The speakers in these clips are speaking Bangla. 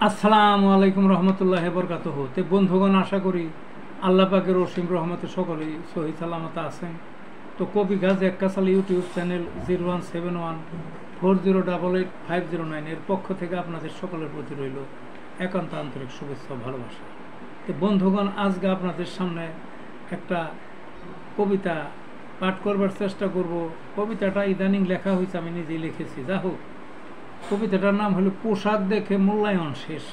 আসসালামু আলাইকুম রহমতুল্লাহ বরকাতুহু। তে বন্ধুগণ, আশা করি আল্লাহ পাকের অসীম রহমতে সকলেই সহি সালামত আছেন। তো কবি গাজী এক্কাসাল ইউটিউব চ্যানেল 017140885009 এর পক্ষ থেকে আপনাদের সকলের প্রতি রইল একান্ত আন্তরিক শুভেচ্ছা ও ভালোবাসা। তো বন্ধুগণ, আজকে আপনাদের সামনে একটা কবিতা পাঠ করবার চেষ্টা করব। কবিতাটা ইদানিং লেখা হয়েছে, আমি নিজেই লিখেছি। যা হোক, কবিতাটার নাম হলো পোশাক দেখে মূল্যায়ন শেষ।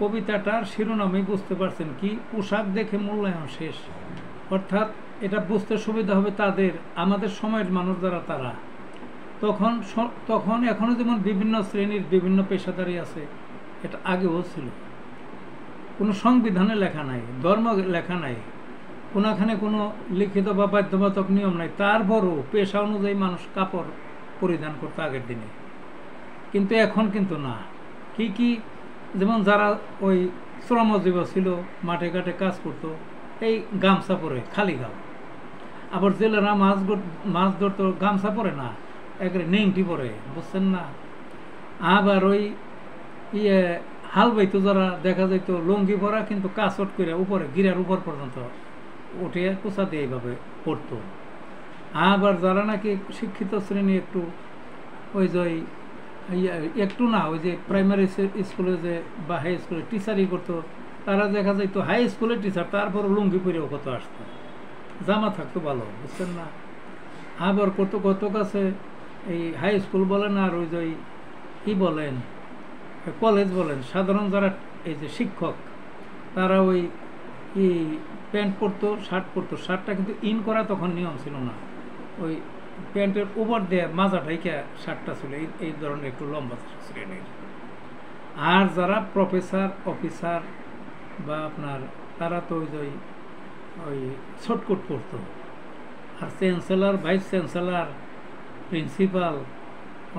কবিতাটার শিরোনামে বুঝতে পারছেন কি, পোশাক দেখে মূল্যায়ন শেষ। অর্থাৎ এটা বুঝতে সুবিধা হবে তাদের, আমাদের সময়ের মানুষ যারা তারা তখন এখনও যেমন বিভিন্ন শ্রেণীর বিভিন্ন পেশাদারি আছে, এটা আগেও ছিল। কোনো সংবিধানে লেখা নাই, ধর্ম লেখা নাই, কোনোখানে কোনো লিখিত বা বাধ্যবাধক নিয়ম নাই, তারপরও পেশা অনুযায়ী মানুষ কাপড় পরিধান করতো আগের দিনে। কিন্তু এখন কিন্তু না। কি কি, যেমন যারা ওই শ্রমজীব ছিল, মাঠে ঘাটে কাজ করতো, এই গামছা পরে, খালি গাও। আবার জেলেরা মাছ ধরতো, গামছা পরে না, একেবারে নেংটি পরে, বুঝছেন না। আবার ওই হাল বাইতো যারা, দেখা যাইত লুঙ্গি পরা, কিন্তু কাচট করে উপরে গিরার উপর পর্যন্ত উঠে কুচা দিয়ে এইভাবে পড়তো। আবার যারা নাকি শিক্ষিত শ্রেণী, একটু ওই যে একটু না, ওই যে প্রাইমারি স্কুলে যে বা হাই স্কুলে টিচারই করতো, তারা দেখা যাইতো হাই স্কুলের টিচার, তারপর লুঙ্গি পরেও কত আসতো, জামা থাকতো ভালো, বুঝছেন না। আবার কত কাছে এই হাই স্কুল বলেন আর ওই যে কি বলেন, কলেজ বলেন, সাধারণ যারা এই যে শিক্ষক, তারা ওই প্যান্ট পরতো, শার্ট পরতো। শার্টটা কিন্তু ইন করা তখন নিয়ম ছিল না, ওই প্যান্টের উপর দিয়ে মাজা ঢাইকা শার্টটা ছিল, এই ধরনের একটু লম্বা শ্রেণীর। আর যারা প্রফেসর, অফিসার বা আপনার, তারা তো ওই শর্টকট পরতো। আর চ্যান্সেলর, ভাইস চ্যান্সেলর, প্রিন্সিপাল,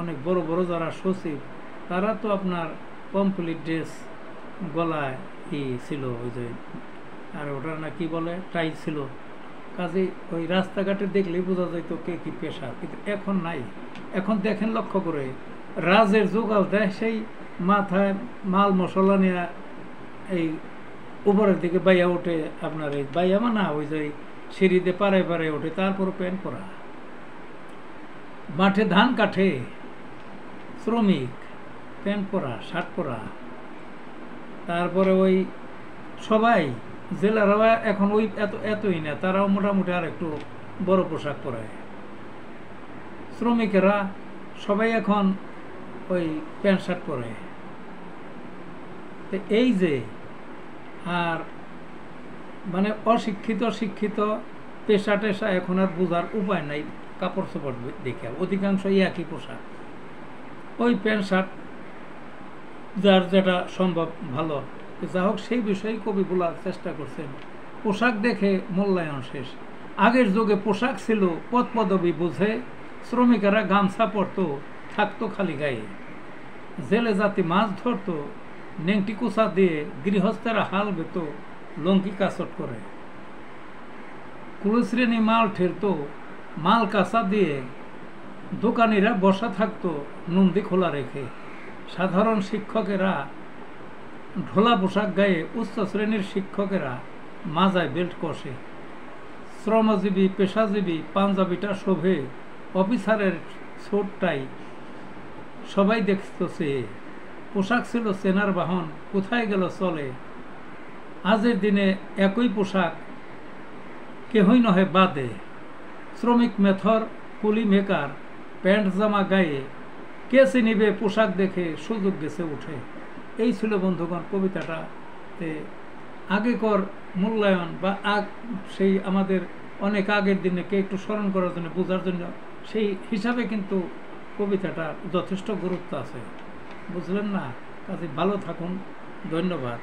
অনেক বড় বড় যারা সচিব, তারা তো আপনার কমপ্লিট ড্রেস, গলায় ছিল ওই যে, আর ওটার না কি বলে, টাই ছিল। কাজে ওই রাস্তাঘাটে দেখলেই বোঝা যেত কে কি পেশা। কিন্তু এখন নাই। এখন দেখেন, লক্ষ্য করে, রাজের জোগাল দেয়, সেই মাথায় মাল মশলা নিয়ে এই উপরের দিকে বাইয়া ওঠে, আপনার এই বাইয়া না, ওই যে সিঁড়িতে পাড়ায় পাড়ায় ওঠে, তারপর প্যান্ট পরা। মাঠে ধান কাটে শ্রমিক, প্যান্ট পরা, শার্ট পরা। তারপরে ওই সবাই জেলারা এখন ওই এতই না, তারাও মোটামুটি আর একটু বড় পোশাক পরে। শ্রমিকেরা সবাই এখন ওই প্যান্ট শার্ট পরে। এই যে, আর মানে অশিক্ষিত শিক্ষিত পেশা টেশা এখন আর বোঝার উপায় নাই। কাপড় চোপড় দেখে অধিকাংশই একই পোশাক, ওই প্যান্ট শার্ট, যার যেটা সম্ভব ভালো। যা হোক, সেই বিষয়ে কবি বলার চেষ্টা করছেন, পোশাক দেখে মূল্যায়ন শেষ। আগের যুগে পোশাক ছিল পদ পদবি বুঝে, শ্রমিকেরা গামছা পরতো, থাকতো খালি গায়ে। জেলে জাতি মাছ ধরতো, নেংটি কুচা দিয়ে, গৃহস্থেরা হাল বেত, লঙ্কি কাচট করে। কুলশ্রেণী মাল ঠেলতো, মাল কাঁচা দিয়ে, দোকানিরা বসা থাকতো নন্দী খোলা রেখে। সাধারণ শিক্ষকেরা ঢোলা পোশাক গায়ে, উচ্চ শ্রেণীর শিক্ষকেরা মাজায় বেল্ট কষে। শ্রমজীবী পেশাজীবী পাঞ্জাবিটা শোভে, অফিসারের ছোটটাই সবাই দেখত সে। পোশাক ছিল চেনার বাহন, কোথায় গেল চলে। আজের দিনে একই পোশাক কেহই নহে বাদে। শ্রমিক মেথর, কুলি মেকার, প্যান্ট জামা গায়ে, কে চিনিবে পোশাক দেখে সুযোগ গেছে উঠে। এই ছিল বন্ধুগণ কবিতাটাতে আগেকর মূল্যায়ন বা সেই আমাদের অনেক আগের দিনে একটু স্মরণ করার জন্য, বোঝার জন্য, সেই হিসাবে কিন্তু কবিতাটার যথেষ্ট গুরুত্ব আছে, বুঝলেন না। কাজে ভালো থাকুন, ধন্যবাদ।